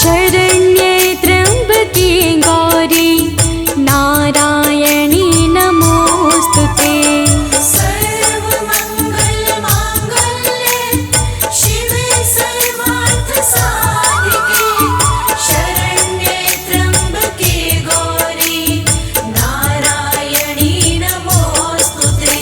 शरण्ये त्र्यम्बके गौरी नारायणी नमोस्तुते। सर्वमङ्गलमाङ्गल्ये शिवे सर्वार्थसाधिके शरण्ये त्र्यम्बके गौरी नारायणी नमोस्तुते।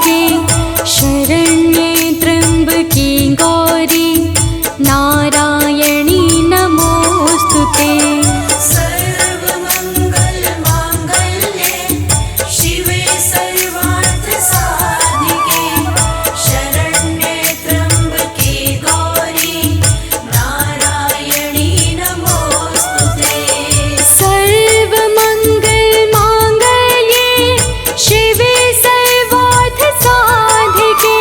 साधिके शरण्ये त्र्यम्बके गौरी नारायणी नमोऽस्तुते। सर्वमङ्गलमाङ्गल्ये शिवे सर्वार्थसाधिके शरण्ये त्र्यम्बके गौरी नारायणी नमोऽस्तुते। सर्वमङ्गलमाङ्गल्ये शिवे सर्वार्थसाधिके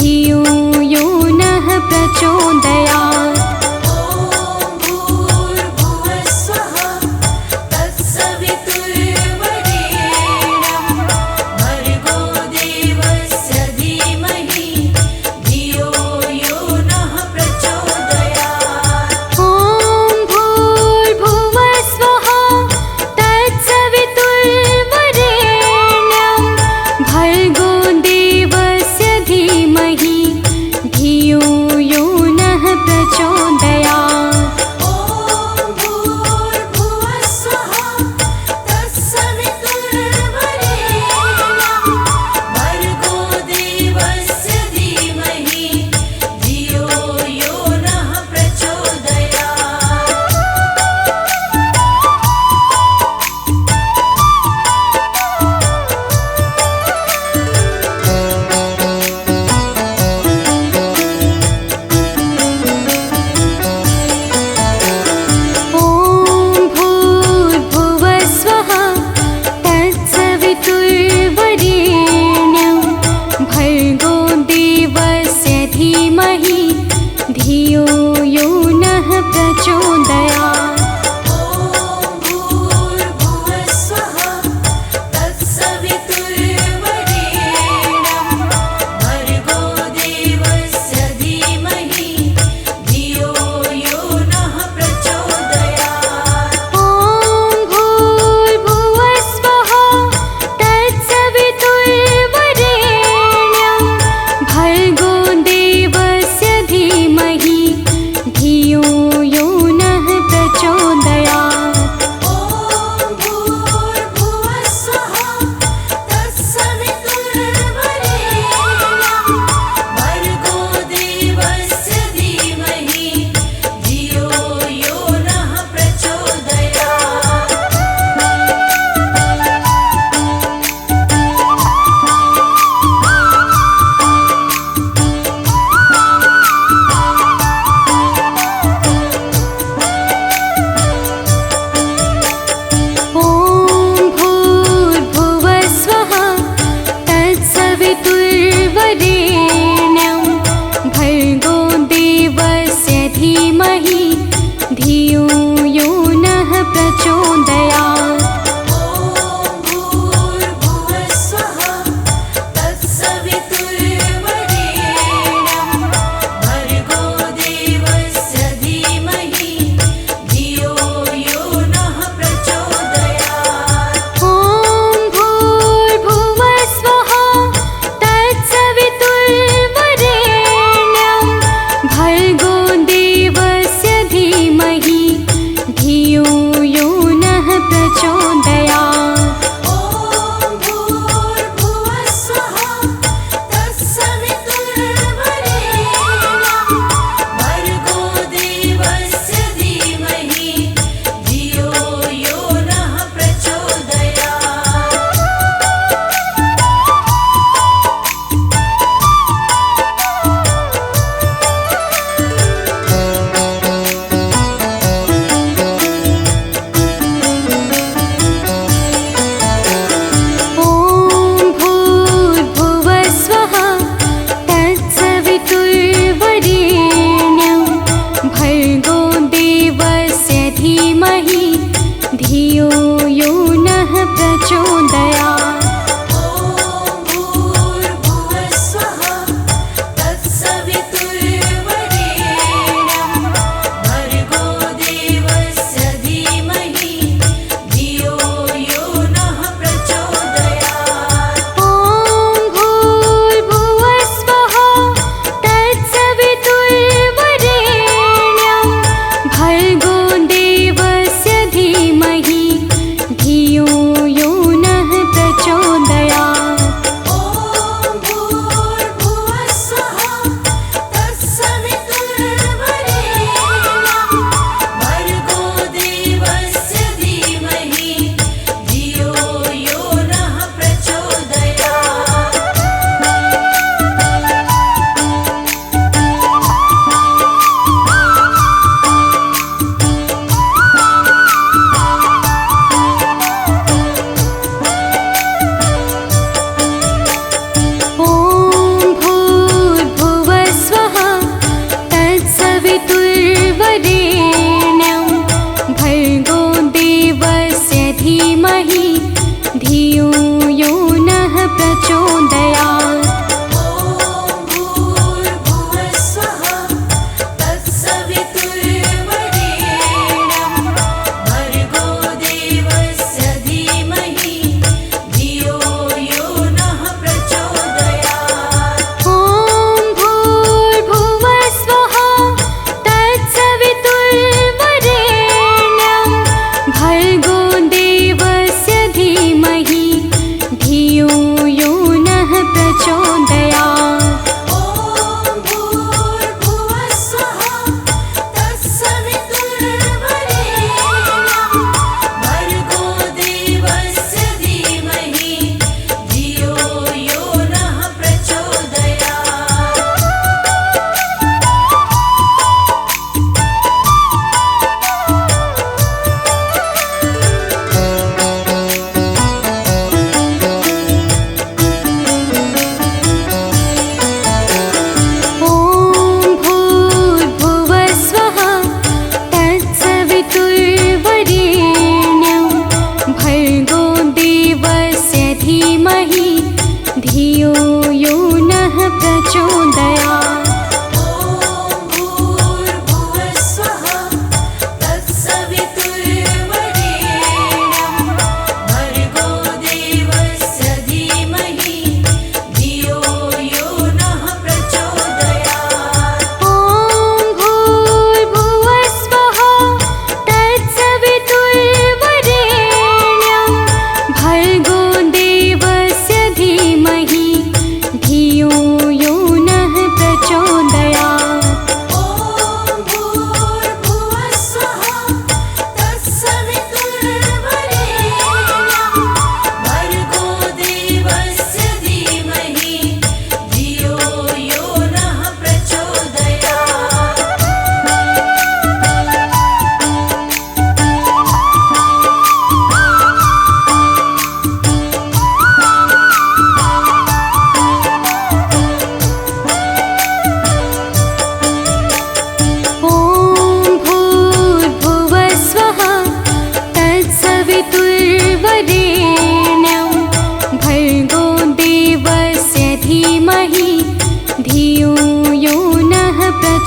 धियो यो नः प्रचोदयात्। ॐ भूर्भुवस्वः तत्सवितुर्वरेण्यं भर्गो देवस्य धीमहि धियो यो नः प्रचोदयात्। ॐ भूर्भुवस्वः तत्सवितुर्वरेण्यं भर्गो देवस्य धीमहि धियो यो नः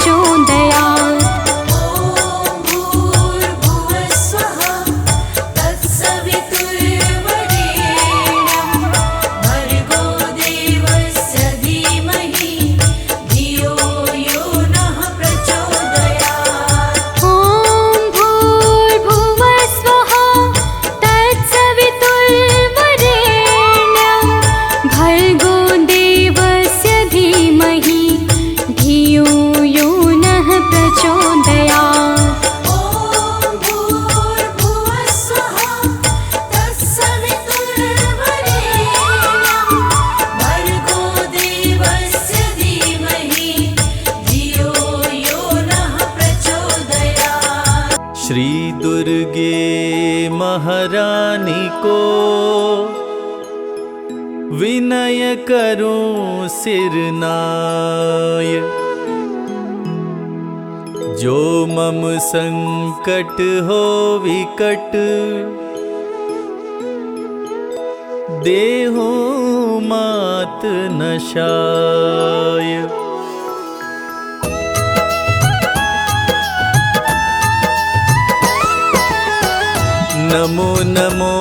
प्रचोदयात्। ॐ भूर्भुवः स्वः तत्सवितुर्वरेण्यं भर्गो देवस्य धीमहि धियो यो नः प्रचोदयात्। ॐ भूर्भुवः स्वः तत्सवितुर्वरेण्यं भर्गो देवस्य धीमहि धियो यो नः प्रचोदयात्। ॐ भूर्भुवः स्वः तत्सवितुर्वरेण्यं भर्गो देवस्य धीमहि धियो यो नः प्रचोदयात्। श्री दुर्गे महारानी को विनय करूं सिरनाय, जो मम संकट हो विकट देहु मात नशाय। नमो नमो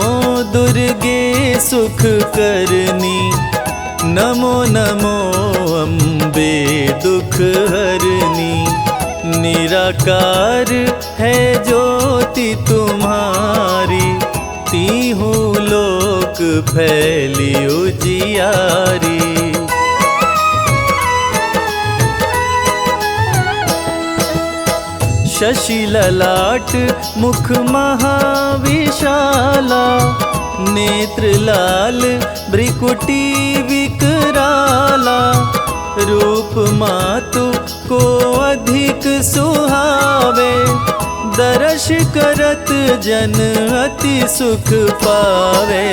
दुर्गे सुख करनी, नमो नमो अम्बे दुख हरनी। निराकार है ज्योति तुम्हारी, तीहू लोक फैली उजियारी। शशि ललाट मुख महाविशाला, नेत्र लाल भ्रिकुटी विकराला। रूप मातु को अधिक सुहावे, दर्श करत जन अति सुख पावे।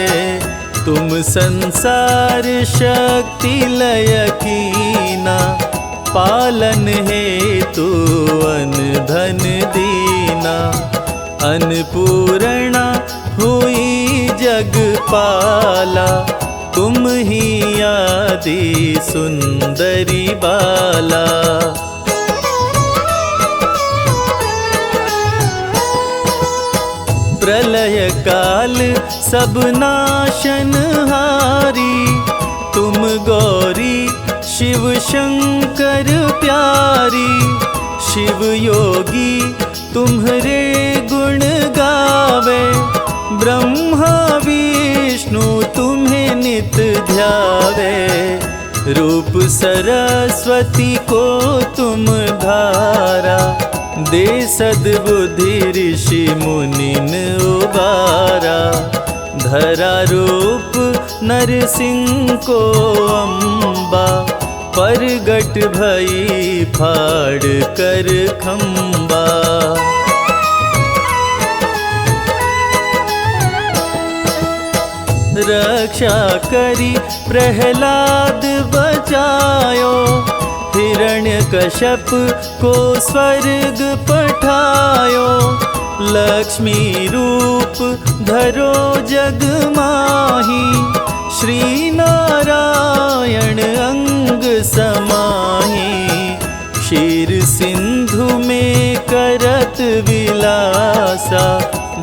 तुम संसार शक्ति लय कीना, पालन हेतु अन धन दीना। अन्नपूर्णा हुई जगपाला, तुम ही आदि सुंदरी बाला। प्रलय काल सब नाशनहारी, तुम गौरी शिव शंकर प्यारी। शिव योगी तुम्हारे गुण गावे, ब्रह्मा विष्णु तुम्हें नित ध्यावे। रूप सरस्वती को तुम धारा, दे सद्बुद्धि ऋषि मुनिन उबारा। धरा रूप नरसिंह को अम्बा, परगट भई फाड़ कर खम्बा। रक्षा करी प्रहलाद बचायो, हिरण्यकश्यप को स्वर्ग पठायो। लक्ष्मी रूप धरो जग माही, श्री नारायण अंग समाही। क्षीर सिंधु में करत विलासा,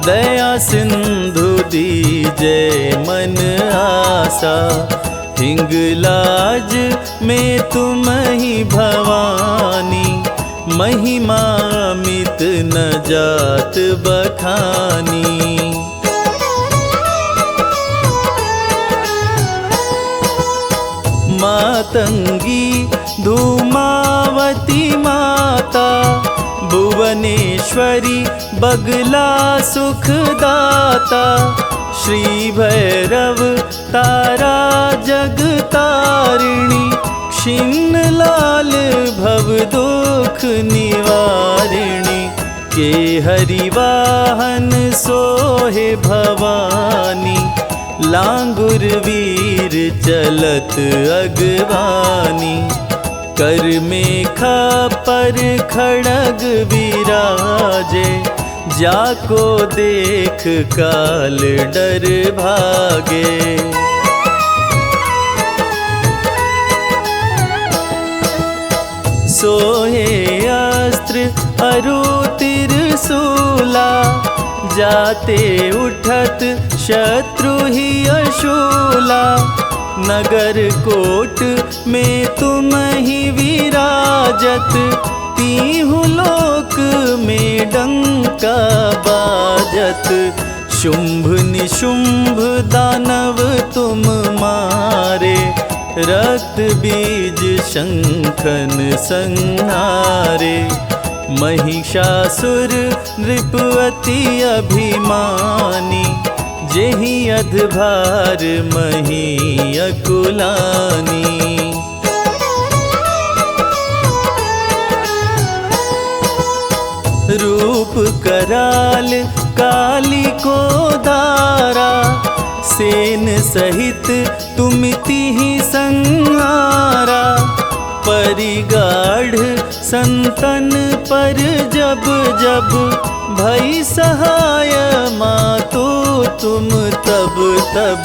दया सिंधु दीजय मन आसा। हिंगलाज में तुम ही भवानी, महिमा मित न जात बखानी। मातंगी धूमावती माता, भुवनेश्वरी बगला सुखदाता। श्री भैरव तारा जगतारिणी, क्षीण लाल भव दुख निवारिणी। के हरिवाहन सोहे भवानी, लांगुर वीर चलत अगवानी। कर मेखा पर खड़ग विराजे, जाको देख काल डर भागे। सोहे शस्त्र अरु तिरसूला, जाते उठत शत्रु ही अशूला। नगर कोट में तुम ही विराजत, तीहु लोक में डंका बाजत। शुंभ निशुंभ दानव तुम मारे, रक्त बीज शंखन संहारे। महिषासुर नृपति अभिमानी, जेहि अधभार मही अकुलानी। रूप कराल काली को दारा, सेन सहित तुमिति ही संहारा। परिगाढ़ संतन पर जब जब, भई सहाय मातो तुम तब तब।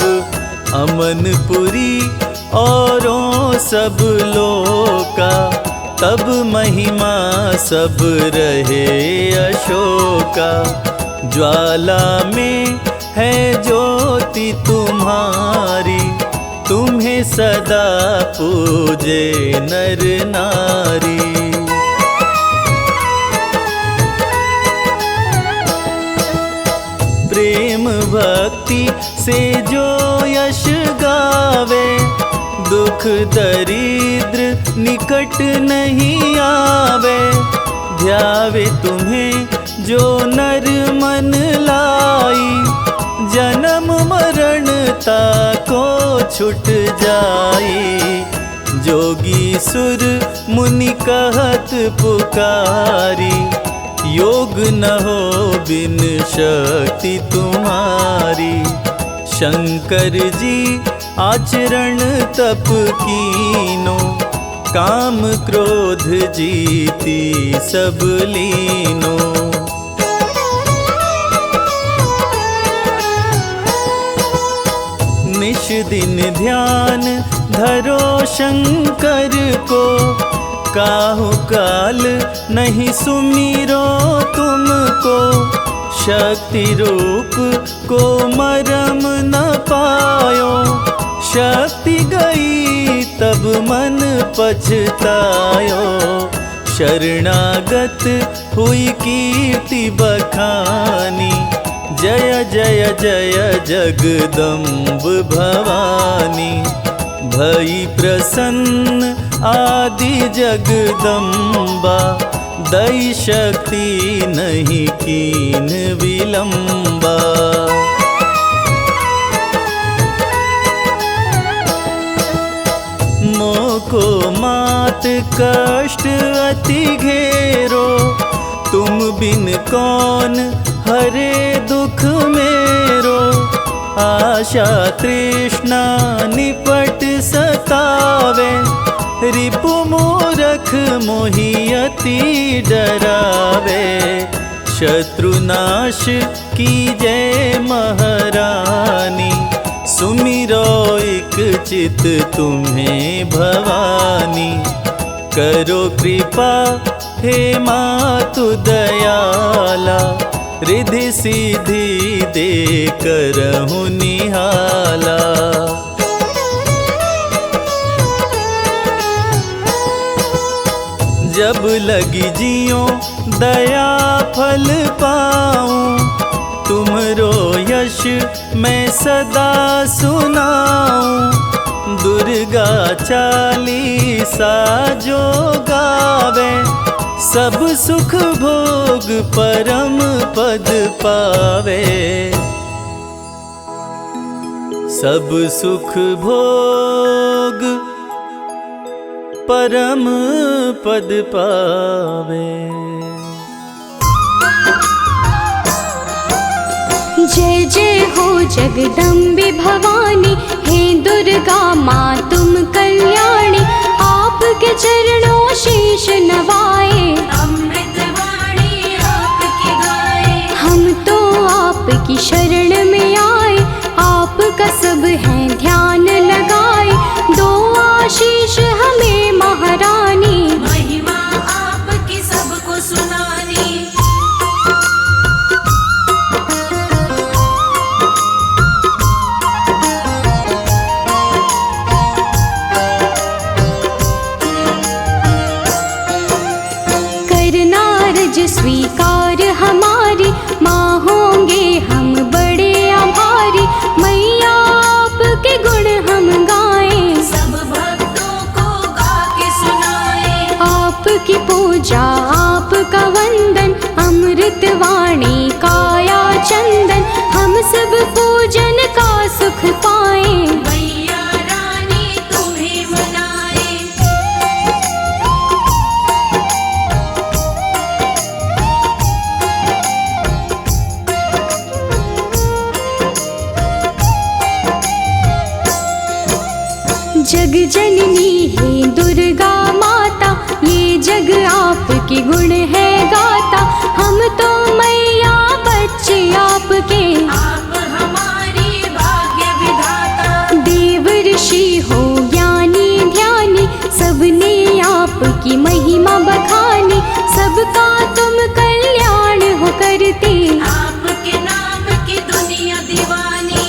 अमनपुरी औरों सब लोका, तब महिमा सब रहे अशोका। ज्वाला में है ज्योति तुम्हारी, तुम्हें सदा पूजे नर नारी। प्रेम भक्ति से जो यश गावे, दुख दरिद्र निकट नहीं आवे। ध्यावे तुम्हें जो नर मन लाई, जन्म मरण ताको छुट जाई। जोगी सुर मुनि कहत पुकारी, योग न हो बिन शक्ति तुम्हारी। शंकर जी आचरण तप कीनो, काम क्रोध जीती सब लीनो। निश दिन ध्यान धरो शंकर को, काहु काल नहीं सुमिरो तुमको। शक्ति रूप को मरम न पायो, शक्ति गई तब मन पछतायो। शरणागत हुई कीर्ति बखानी, जय जय जय जगदम्ब भवानी। भई प्रसन्न आदि जगदम्बा, दई शक्ति नहीं कीन विलंबा। मोको मात कष्ट अति घेरो, तुम बिन कौन हरे दुख मेरो। आशा तृष्णा निपट सतावे, रिपु मूरख मोहि अति डरावे। शत्रुनाश कीजै महारानी, सुमिरो एक चित तुम्हें भवानी। करो कृपा हे मातु दयाला, रिधि सिद्धि दे करहु निहाला। जब लगी जियो दया फल पाऊं, तुमरो यश मैं सदा सुनाऊं। दुर्गा चालीसा जो गावे, सब सुख भोग परम पद पावे। सब सुख भोग परम पद पावे। जय जय हो जगदम्बे भवानी, हे दुर्गा माँ तुम कल्याणी। आपके चरणों शीश नवाए, अमृत वाणी आपकी गाए। हम तो आपकी शरण में आए, आपका सब है ध्यान लगाए। दो आशीष हमें महारानी, महिमा आपकी सबको सुनाए। रोज स्वीकार हमारी, माँ होंगे हम बड़े आभारी। मैया आपके गुण हम गाएं, सब भक्तों को गा के सुनाए। आपकी पूजा आपका वंदन, अमृत वाणी काया चंदन। हम सब पूजन का सुख पाएं, मैया रानी तुम्हें मनाए। जग जननी है दुर्गा माता, ये जग आपके गुण है गाता। हम तो मैया बच्चे आपके, आप हमारी भाग्य विधाता। देव ऋषि हो ज्ञानी ध्यानी, सबने आपकी महिमा बखानी। सबका तुम कल्याण हो करते, आपके नाम की दुनिया दीवानी।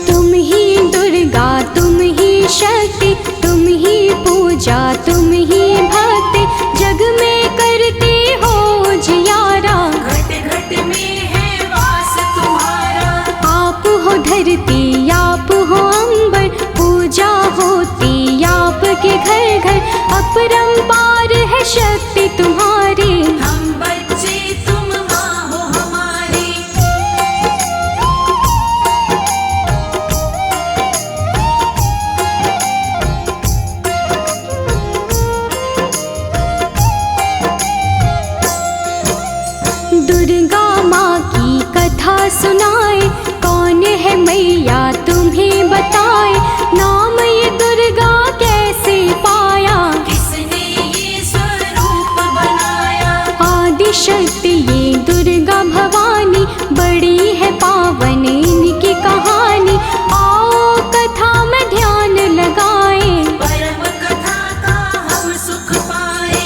तुम ही दुर्गा तुम ही शक्ति, तुम ही पूजा तुम ही भक्ति। जग में करते हो जियारा, घट घट में है वास तुम्हारा। आप हो धरती आप हो अंबर, पूजा होती आपके घर घर। अपरंपार है शक्ति तुम्हारी, हम बच्चे तुम माँ हो हमारी। दुर्गा माँ की कथा सुनाए, कौन है मैया तुम्हें बताए। नाम ये दुर्गा कैसे पाया, किसने ये स्वरूप बनाया। आदि शक्ति ये दुर्गा भवानी, बड़ी है पावन इनकी कहानी। आओ कथा में ध्यान लगाएं, परम कथा का हम सुख पाए।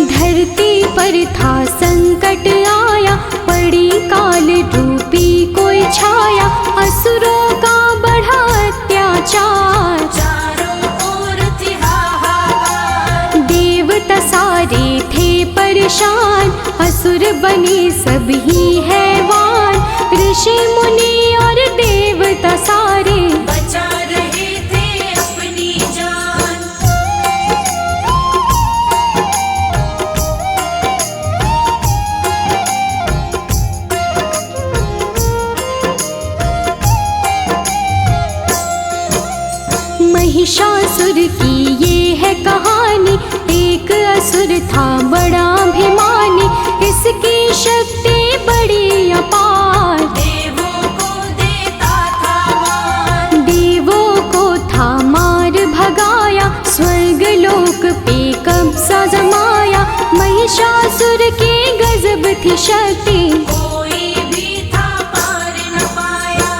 धरती पर था संकट आया, पड़ी काल रूपी कोई छाया। असुरों का बढ़ा अत्याचार, चारों ओर थी हाहाकार। देवता सारे थे परेशान, असुर बने सभी हैवान। ऋषि मुनि और देवता सारे, बचा रहे थे अपनी जान। महिषासुर की ये है कहानी, एक असुर था बड़ा अभिमानी। इसकी शक्ति बड़ी अपार, देवों को देता था मान। देवों को था मार भगाया, स्वर्ग लोक पे कब्जा जमाया। महिषासुर की गजब थी शक्ति, कोई भी था पार न पाया।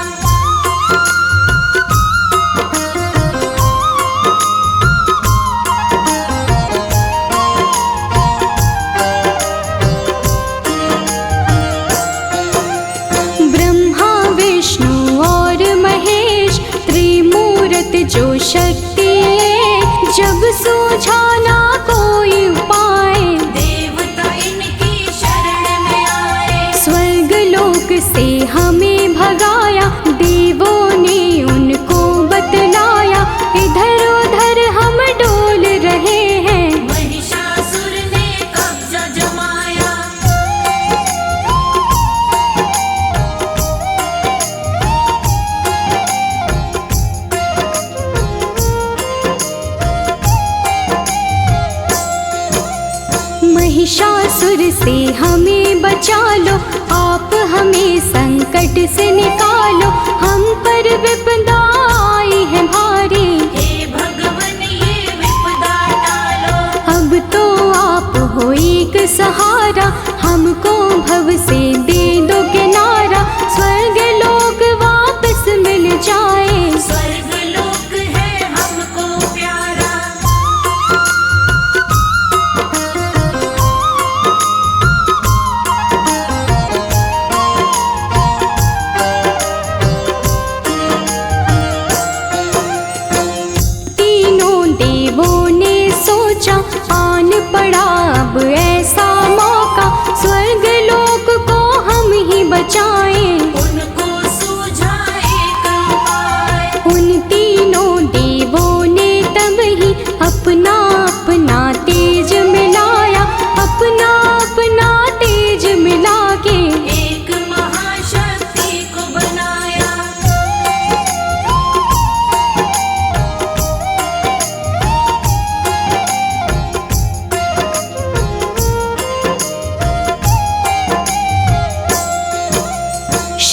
ब्रह्मा विष्णु और महेश, त्रिमूर्त जो शक्ति है। जब सूझा ना कोई उपाय, देवता इनकी शरण में आए। स्वर्ग लोक से हमें भगाया, देवों ने उनको बतलाया। इधर उधर हम डोल रहे हैं, महिषासुर ने कब्जा जमाया। महिषासुर से हमें बचा लो, आप हमें संकट से निकालो। हम पर विपदा आई है भारी, हे भगवन ये विपदा टालो। अब तो आप हो एक सहारा। हमको भव से दे दो किनारा, स्वर्ग लोक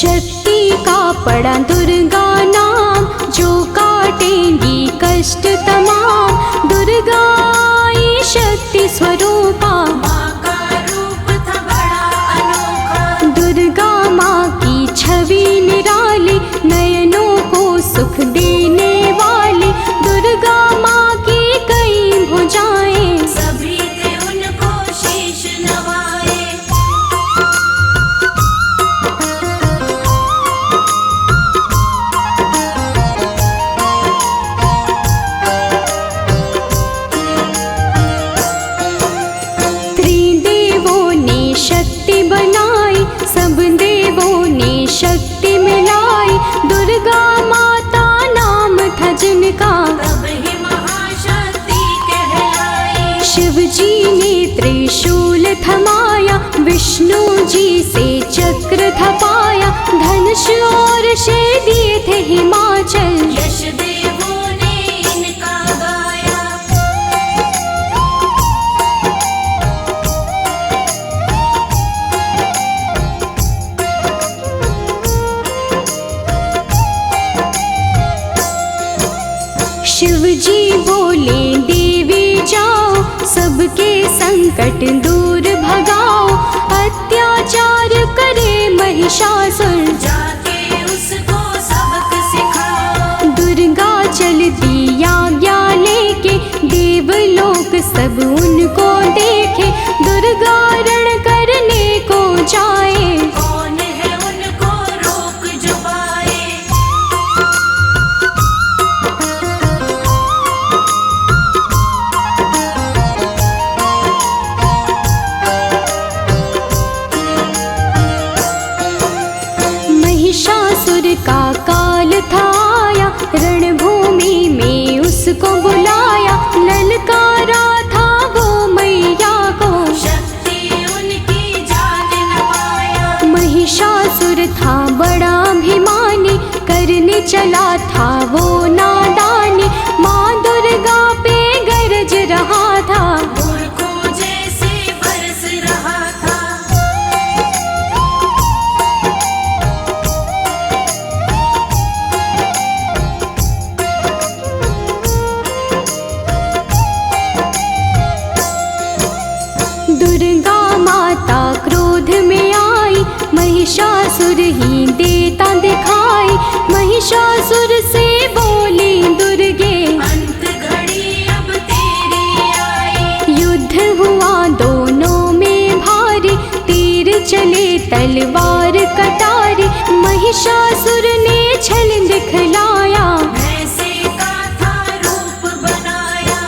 शक्ति का पड़ा दुर्गा नाम, जो काटेंगी कष्ट तमाम। दुर्गा आई शक्ति स्वरूपा, माँ का रूप था बड़ा अनोखा। दुर्गा माँ की छवि निराली, नयनों को सुख देने वाली। दुर्गा माँ की कई भुजाएं, सभी थे उनको शीश नवाए। त्रिदेवों ने शक्ति बनाई, सब देवों ने शक्ति मिलाई। दुर्गा माता नाम था जिनका, तब ही महाशक्ति कहलाई। शिव जी ने त्रिशूल थमाया, विष्णु जी से चक्र थपाया। धनुष और शे दिए थे हिमाचल, यश देवों ने इनका गाया। शिव जी बोले देवी जाओ, सबके संकट दूर भगाओ। अत्याचार करे महिषासुर, जाके उसको सबक सिखाओ। दुर्गा चलती आज्ञा लेके, देवलोक सब उनको देखे। दुर्गा रण करने को जाए, कौन है उनको रोक जो पाए। महिषासुर का काल था आया, रणभूमि में उसको बुलाया। ललकारा था वो मैया को, शक्ति उनकी जान न पाया। महिषासुर था बड़ा अभिमानी, करने चला था वो नादानी। माँ दुर्गा पे गरज रहा था, मूर्खों जैसे बरस रहा था। दुर्गा माता क्रोध में आई, महिषासुर ही देता दिखाई। महिषासुर से बोली दुर्गे, अंत घड़ी अब तेरी आई। युद्ध हुआ दोनों में भारी, तीर चले तलवार कटारी। महिषासुर ने छल दिखलाया, भैंसे का था रूप बनाया।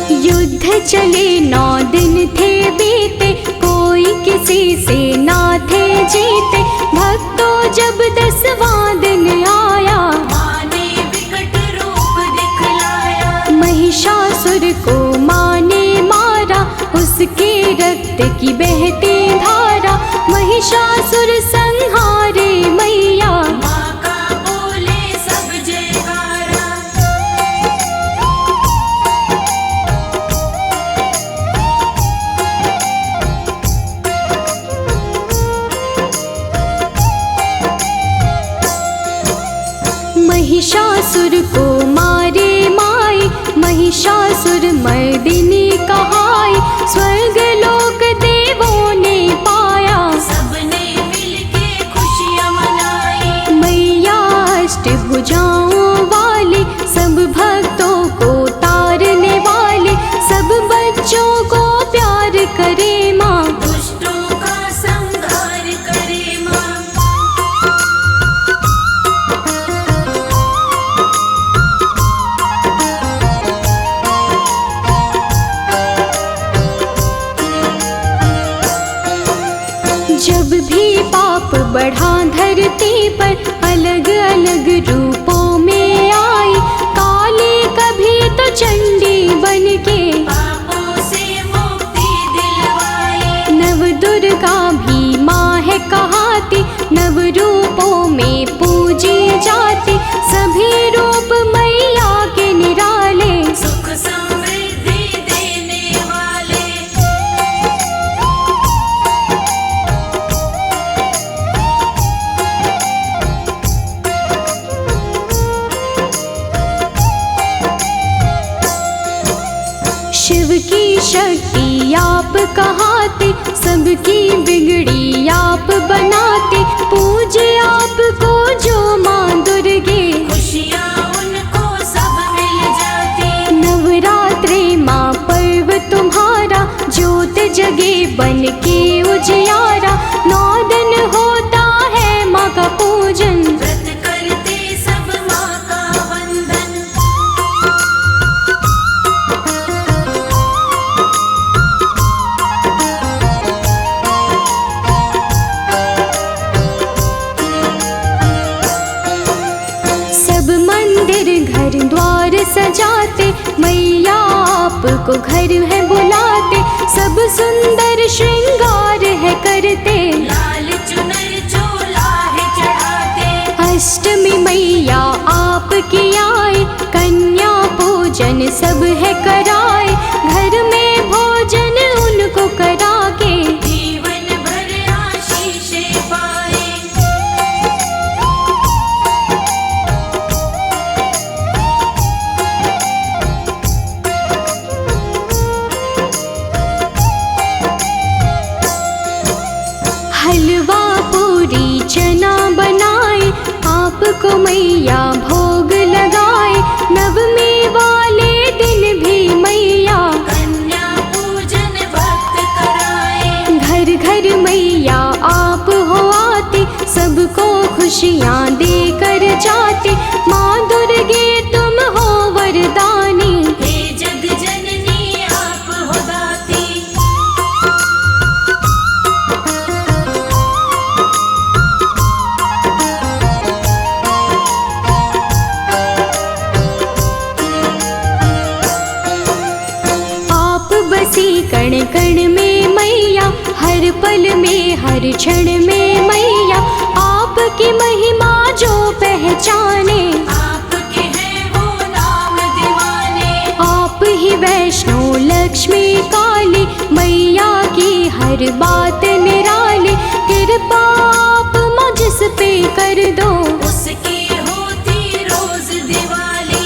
युद्ध चले 9 दिन थे बीते, कोई किसी से ना थे जीते। भक्तों जब 10वां दिन आया, माँ ने विकट रूप दिखलाया। महिषासुर को माँ ने मारा, उसके रक्त की बहती धारा। महिषासुर संहारे मैया, माँ का बोले सब जयकारा। महिषासुर को मारे माई, महिषासुर मर्दिनी कहाई। स्वर्ग लोक देवों ने पाया, सबने मिलके खुशियाँ मनाई। मैया अष्टभुजाओं वाली, सब भक्तों को तारने वाली। सब बच्चों को प्यार करे माँ, दुष्टों का संहार करे माँ। जब भी पाप बढ़ा धरती पर, अलग अलग रूपों में आई। काली कभी तो चंडी बन के, पापों से मुक्ति दिलवाई। नव दुर्गा भी माँ है कहाती। नव रूपों में पूजी जाती, शक्ति आप कहाते, सबकी बिगड़ी आप बनाते। पूजे आपको जो माँ दुर्गे, खुशियाँ उनको सब मिल जाती। नवरात्रे माँ पर्व तुम्हारा, ज्योत जगे बन के उजियारा। 9 दिन होता है माँ का पूजन, व्रत करते सब माँ का वंदन। सब मंदिर घर द्वार सजाते, मैया आपको घर है बुलाते। सब सुंदर श्रृंगार है करते, लाल चुनर चोला है चढ़ाते। अष्टमी मैया आपकी आए, कन्या पूजन सब है कराए। घर में भोजन उनको करा के, जीवन भर आशीषें पाए। हलवा पूरी चना बनाए, आपको मैया भोग लगाए। नवमी वाले दिन भी मैया कन्या पूजन भक्त कराए। घर घर मैया आप हो आते, सबको खुशियाँ देकर जाते। माँ दुर्गे तुम हो वरदानी, हे जग जननी आप हो दाती। आप बसी कण कण में मैया, हर पल में हर क्षण में मैया। आपकी महिमा जो पहचाने, आपके हैं वो नाम दीवाने। आप ही वैष्णो लक्ष्मी काली, मैया की हर बात निराली। कृपा आप मुझ पे कर दो, उसकी होती रोज दिवाली।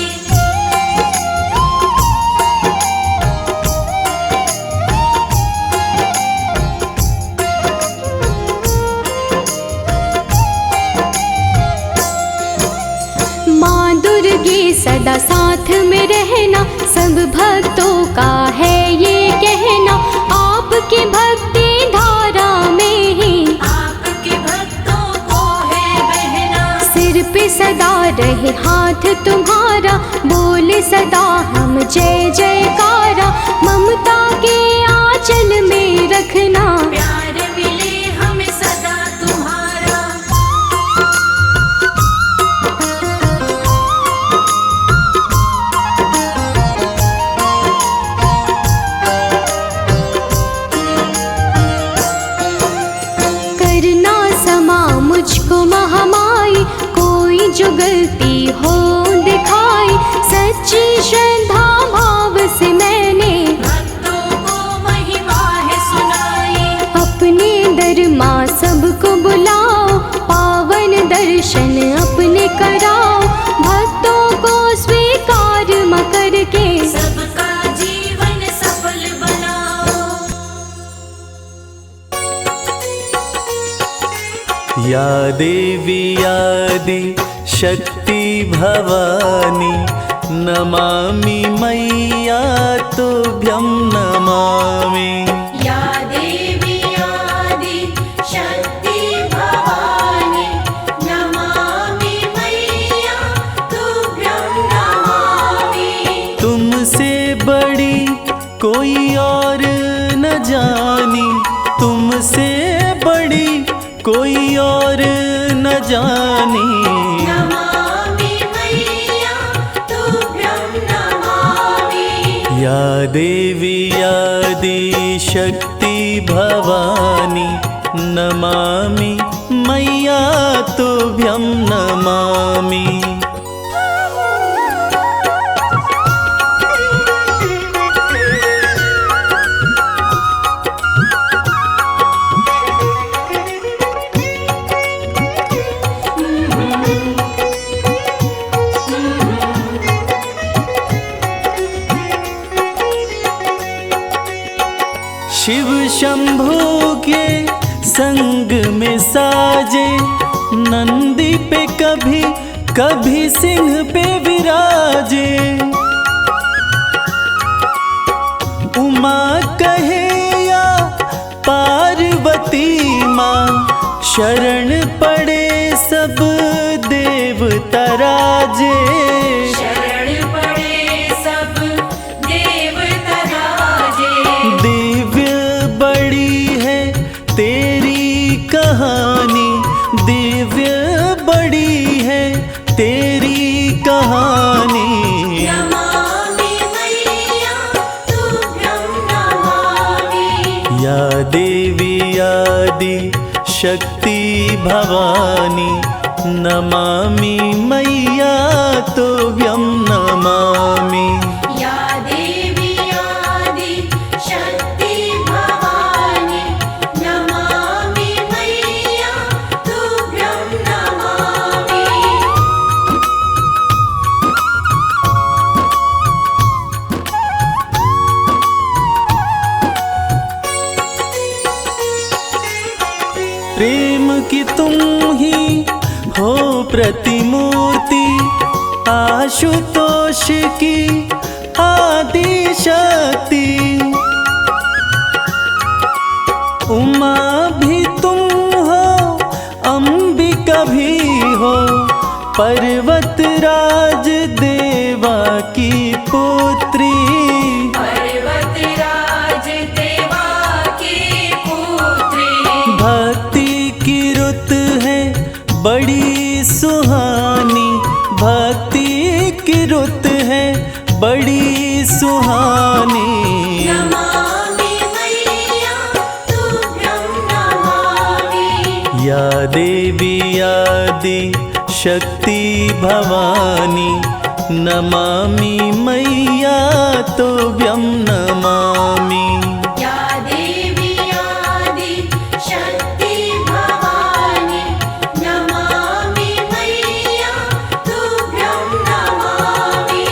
माँ दुर्गे सदा साथ में रहना, सब भक्तों का है ये कहना। आपकी भक्ति धारा में ही आपके भक्तों को है बहना। सिर पे सदा रहे हाथ तुम्हारा, बोले सदा हम जय जयकारा। ममता के आंचल में रखना, प्यार मिले हमें सदा तुम्हारा। करना समा मुझको महामाई, कोई जो गलती हो दिखाई। सच्ची श्रद्धा भाव से मैंने भक्तों को महिमा है सुनाई। अपने दर माँ सबको बुलाओ, पावन दर्शन अपने कराओ। भक्तों को स्वीकार माँ करके, सबका जीवन सफल बनाओ। या देवी आदि शक्ति भवानी, नमामि मैया तुभ्यं नमामि। या देवी आदि शक्ति भवानी, नमामि मैया तुभ्यं नमामि। तुमसे बड़ी कोई और न जानी, तुमसे बड़ी कोई और न जानी। नमामि मैया तुभ्यं नमामि। या देवी आदि शक्ति भवानी, नमामि मैया तुभ्यं नमामि। शंभू के संग में साजे, नंदी पे कभी कभी सिंह पे विराजे। उमा कहे या पार्वती माँ, शरण पड़े सब देवता राजे। शरण पड़े सब देवता राजे। दिव्य बड़ी है तेरी कहानी, दिव्य बड़ी है तेरी कहानी। नमामि मैया तुभ्यं नमामि। या देवी आदि शक्ति भवानी, नमामि मैया तुभ्यं नमामि। या देवी आदि शक्ति भवानी, नमामि मैया तुभ्यं नमामि। प्रेम की तुम ही हो प्रतिमूर्ति, आशुतोष की आदि शक्ति। उमा भी तुम हो, अंबिका भी हो, पर्वतराज देवा की पुत्री। पर्वतराज देवा की पुत्री। भक्ति की रुत है बड़ी सुहानी, भक्ति की रुत है बड़ी सुहानी। नमामि मैया तुभ्यं नमामि। या देवी आदि शक्ति भवानी, नमामि मैया तुभ्यं नमामि। या देवी आदि शक्ति भवानी, नमामि मैया तुभ्यं नमामि।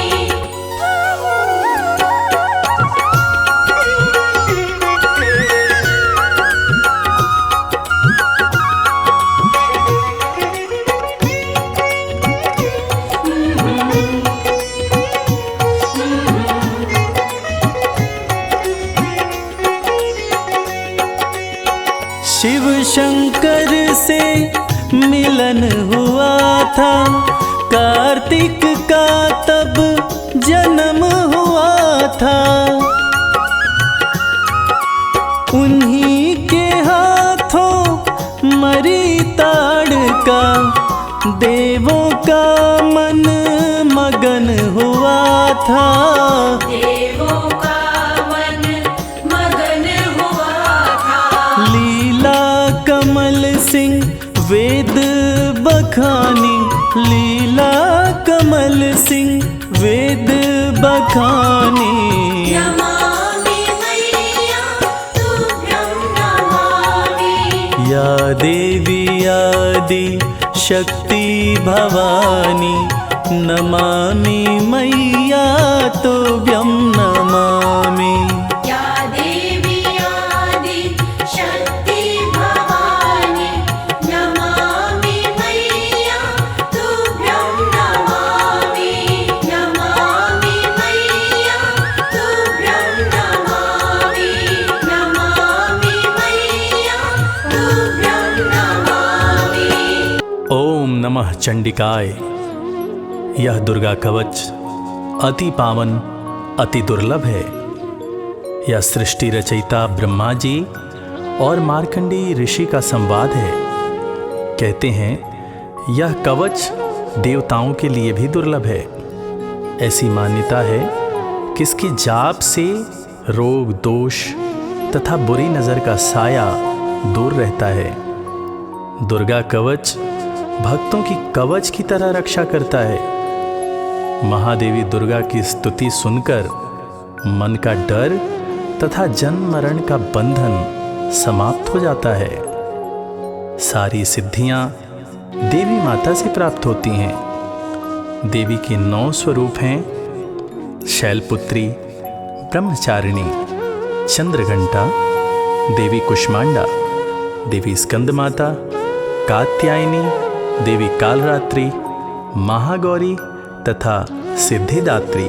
शिव शंकर से मिलन हुआ था, कार्तिक का तब जन्म हुआ था। उन्हीं के हाथों मरी ताड़का, देवों का मन मगन हुआ था। देवों का मन मगन हुआ था। लीला कमल सिंह वेद बखानी, लीला कमल सिंह वेद बखानी। नमामि मैया तुभ्यं नमामि। या देवी आदि शक्ति भवानी, नमामि मैया तुभ्यं नमामि। या देवी आदि शक्ति भवानी, नमामि मैया तुभ्यं नमामि। नमामि मैया तुभ्यं नमामि। नमामि मैया तुभ्यं नमामि। ओम नमः चंडिकाय। यह दुर्गा कवच अति पावन, अति दुर्लभ है। यह सृष्टि रचयिता ब्रह्मा जी और मार्कंडेय ऋषि का संवाद है। कहते हैं यह कवच देवताओं के लिए भी दुर्लभ है। ऐसी मान्यता है कि इसके जाप से रोग, दोष तथा बुरी नज़र का साया दूर रहता है। दुर्गा कवच भक्तों की कवच की तरह रक्षा करता है। महादेवी दुर्गा की स्तुति सुनकर मन का डर तथा जन्म मरण का बंधन समाप्त हो जाता है। सारी सिद्धियां देवी माता से प्राप्त होती हैं। देवी के 9 स्वरूप हैं: शैलपुत्री, ब्रह्मचारिणी, चंद्रघंटा, देवी कुष्मांडा, देवी स्कंद माता, कात्यायनी, देवी कालरात्रि, महागौरी तथा सिद्धिदात्री।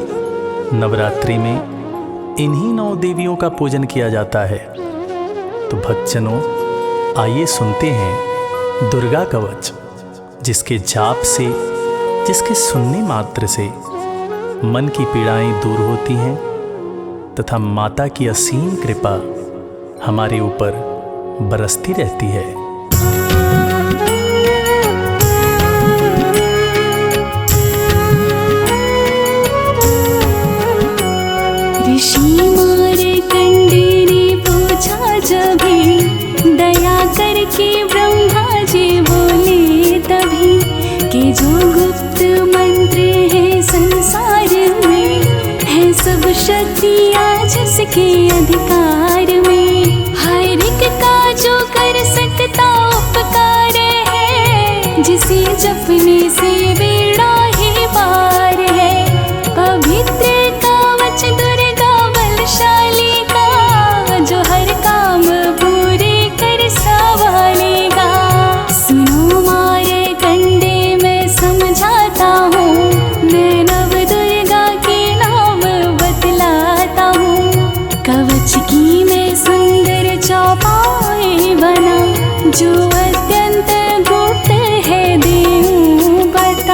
नवरात्रि में इन्हीं 9 देवियों का पूजन किया जाता है। तो भक्तजनों, आइए सुनते हैं दुर्गा कवच, जिसके जाप से, जिसके सुनने मात्र से मन की पीड़ाएं दूर होती हैं तथा माता की असीम कृपा हमारे ऊपर बरसती रहती है। ऋषि मार्कंडे ने पूछा जभी, दया करके ब्रह्मा जी बोले तभी, कि जो गुप्त मंत्र है संसार में, है सब शक्तियाँ जिसके अधिकार में। हर एक का जो कर सकता उपकार है, जिसे जपने से बेड़ा ही पार है। पवित्र कवच दुर्गा बलशाली का, जो हर काम पूरे कर संभालेगा। सुनो मार्कंडे मैं समझाता हूँ, मैं नव दुर्गा के नाम बतलाता हूँ। कवच की मैं सुंदर चौपाई बना, जो अत्यंत गुप्त है देऊँ बता।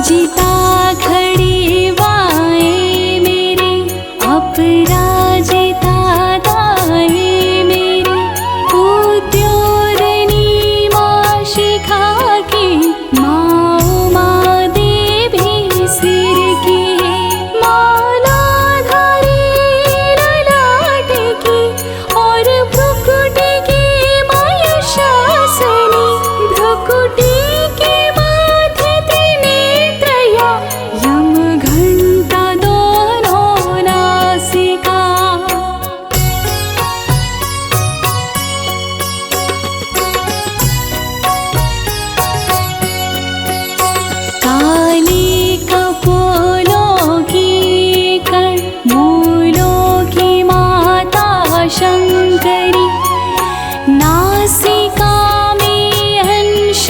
पूजिता खड़ी बाएं मेरे, अपराजिता दाएं मेरे, उद्योतनी माँ शिखा की, माँ उमा देवी सिर की, मालाधारी ललाट की, और भ्रुकुटी की माँ यशासनी, भ्रुकुटी के माथे त्रिनेत्रया, यम घंटा दोनों नासिका। काली कपोलों की कण, मूलों की माता शंकरी, नासिका में अंश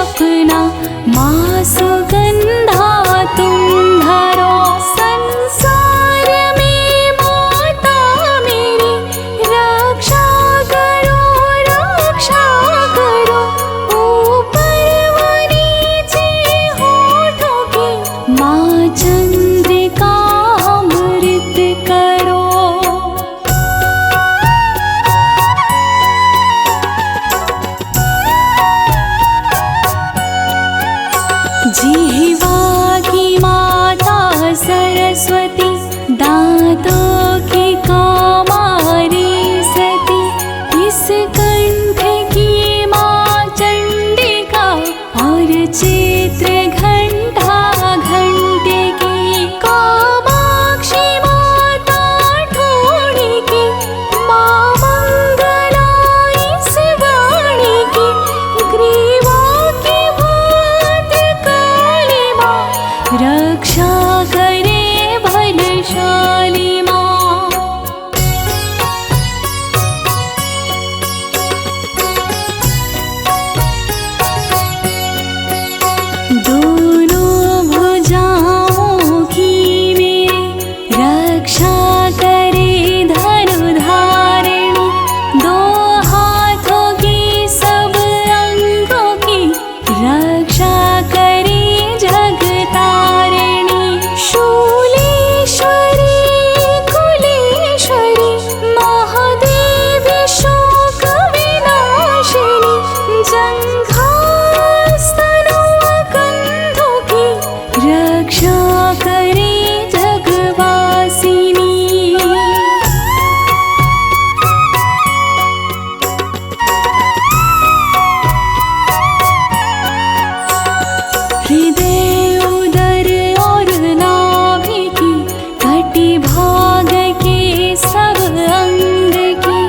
अपना, माँ सुगंधा तुम धरो। संसार में माता मेरी, रक्षा करो रक्षा करो, ऊपर व नीचे होठों की, माँ चंद्रिका अमृत करो। जिह्वा की माता सरस्वती, दांतों की कामारी सती, इस कंठ की माँ चंडिका, और चित्र घंटा घंटिकी, कामाक्षी माता ठोड़ी की, माँ मंगला इस वाणी की, ग्रीवा की भात काली माँ, रक्षा करे बलशाली माँ। दोनों भुजाओं की मेरे, रक्षा करे धनुधारिणी, दो हाथों की सब अंगों की, रक्षा करे जगतारिणी, शूलेश्वरी कुलेश्वरी, महादेवी शोक विनाशिनी, जंघास्तनों कंधों की, रक्षा करे जगवासिनी। हृदय उदर और नाभि की, कटी भाग के सब अंग की,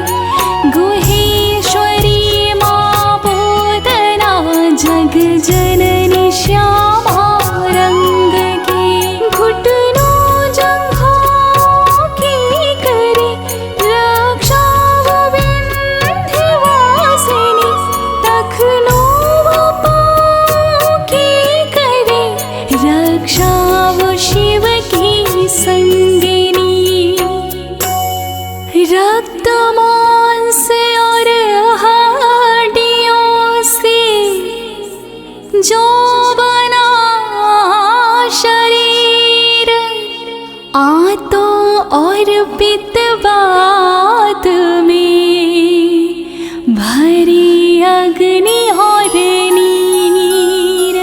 गुहेश्वरी माँ पूतना, जग जननी श्यामा रंग की, घुटनों जंघों की करे, रक्षा वो विंध्यवासिनी, तखनों पाँव की करे, रक्षा वो शिव की संगिनी। रक्त मांस और हड्डियों से जो बना शरीर, आंतों और पित्तवात में भरी अग्नि और नीर।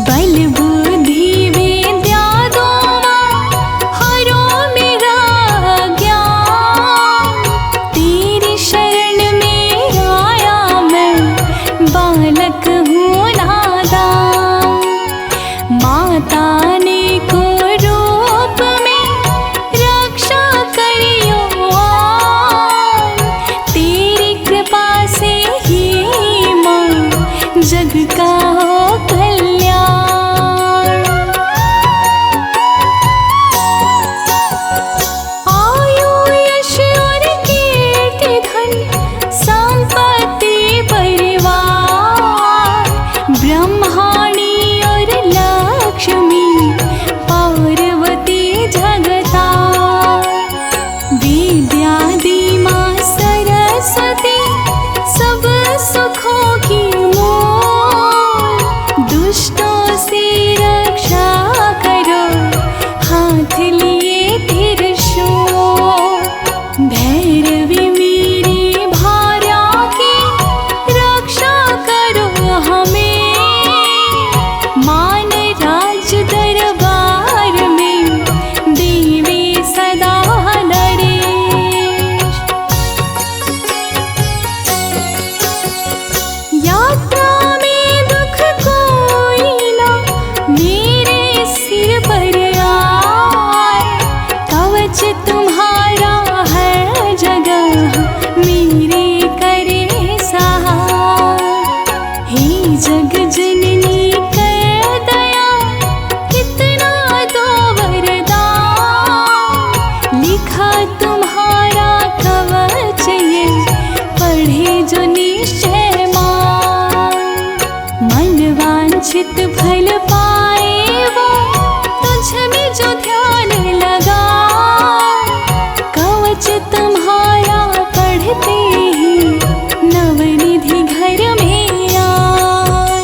बल बुद्धि विद्या दो माँ, हरो मेरा ज्ञान, तेरी शरण में आया मैं, बालक हूँ नादान। माता ने को रूप में रक्षा करियो आन, तेरी कृपा से ही माँ जग का हो कल्याण। आयु यश और कीर्ति धन, संपत्ति परिवार, ब्रह्माणी और लक्ष्मी, सिर पर आए। कवच तुम्हारा है जगह मेरे करे सहाय। हे जग जननी कर दया कितना दो वरदान। लिखा तुम्हारा कवच ये पढ़े जो निश्चय मान। मन वांछित फल पाए वो तुझ में जो ध्यान लगा। कवच तुम्हारा पढ़ते ही नवनिधि घर में आए।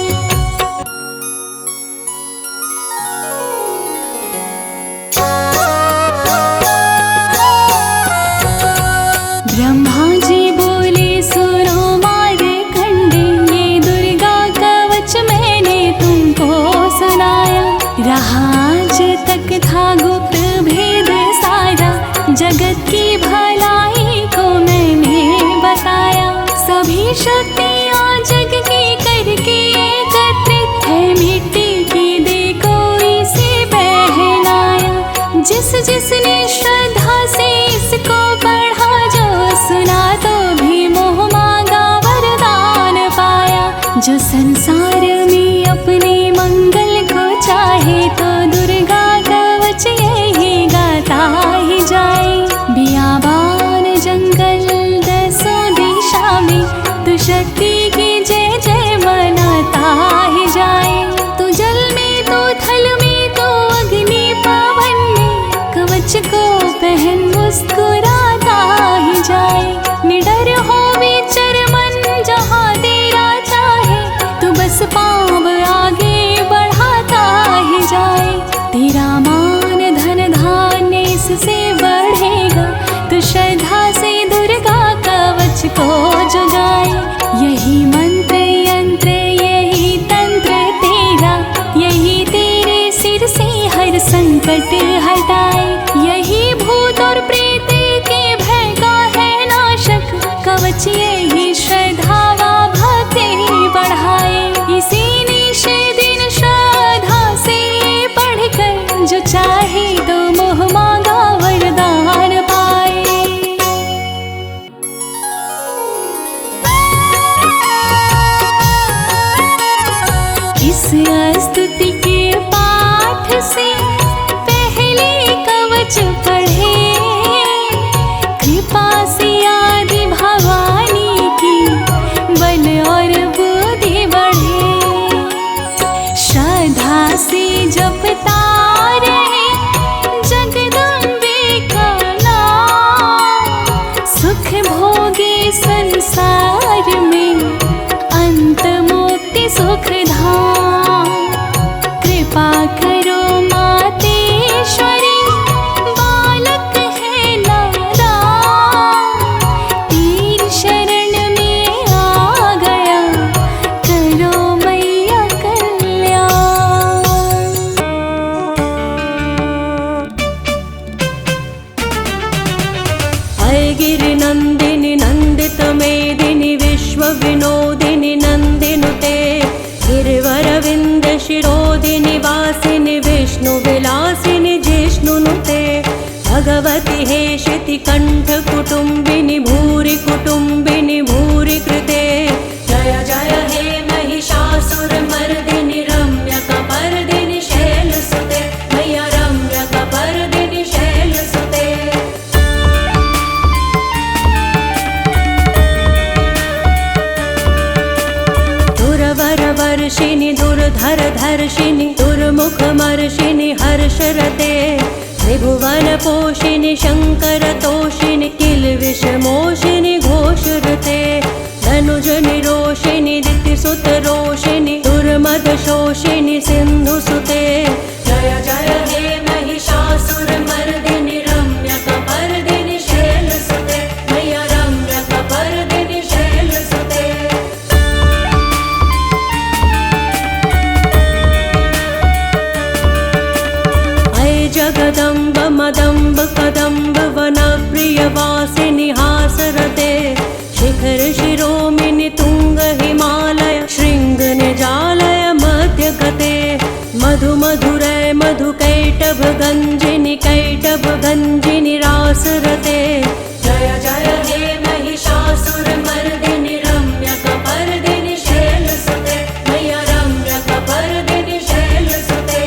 ब्रह्मा जी बोले सुनो मार्कंडे, ये दुर्गा कवच मैंने तुमको सुनाया। रहा आज तक था गुप्त भेद सारा, जगत की भलाई को मैंने बताया। सभी शक्तियाँ जग की करके एकत्रित है, मिट्टी की दे कोई से पहनाया। जिस जिसने श्रद्धा से इसको पढ़ा, जो सुना तो भी मोह मांगा वरदान पाया। जो संसार में अपने मंगल को चाहे, तो दुर्गा कवच यही गाता ही जाए। बियाबान जंगल दसों दिशा में, तू शक्ति की जय जय मनाता ही जाए। तू जल में तो थल में तो अग्नि पवन में, कवच को पहन मुस्कुराता ही जाए। निडर हो विचर मन जहाँ तेरा चाहे, तू बस पाँव आगे बढ़ाता ही जाए। तेरा मान धन धान्य इससे बढ़ेगा, तो श्रद्धा से दुर्गा कवच को जुगाए। यही मंत्र यंत्र यही तंत्र तेरा, यही तेरे सिर से हर संकट हटाए। यही भूत और प्रेत के भय का है नाशक, कवच यही श्रद्धा व भक्ति बढ़ाए। इसी निश दिन श्रद्धा से पढ़कर, जो चाहे तो मोह मांगा वरदान पाए। इस स्तुति के पाठ से पहले कवच पढ़े, कृपा से आदि भवानी की बल और बुद्धि बढ़े। श्रद्धा से जपता रहे जगदम्बे का नाम, सुख भोगे संसार में अंत मुक्ति सुख धाम। कृपा करो मातेश्वरी, बालक है नादान। तेरी शरण में आ गया, करो मैया कल्याण। अयगिरि नंदिनि नंदित मेदिनि विश्व विनोदिनि नंदिनुते। गिरिवरविंद शिरोदिनि वासिनि विष्णु विलासिनि जिष्णुनुते। भगवति हेशिति कंठ कुटुंबिनि भूरि कुटुंबिनि भूरि कृते। जय जय हे महिषासुर मर्दिनि रम्यकपर्दिनि शैलसुते। मैया रम्यकपर्दिनि शैलसुते। दुर्वरवर्षिणि दुर्धर धर्षिणि दुर्मुखमर्षिणि हर्षरते। त्रिभुवन पोषिणि शंकर तोषिणि किल्बिषमोषिणि घोषरते। धनुज निरोषिणि दितिसुत रोषिणि दुर्मद शोषिणि सिंधुसुते। जय जय हे महिषासुर मर्दिनि रम्यकपर्दिनि शैलसुते। मैया रम्यकपर्दिनि शैलसुते। जगदम्ब मदम्ब कदम्ब वनप्रियवासिनि हासरते। शिखर शिरोमिनि तुंग हिमालय शृंग निजालय मध्यगते। मधु मधुरय मधुकैटभगञ्जिनि कैटभगञ्जिनि रासरते। जय जय हे महिषासुरमर्दिनि रम्यकपर्दिनि शैलसुते मैया रम्यकपर्दिनि शैलसुते।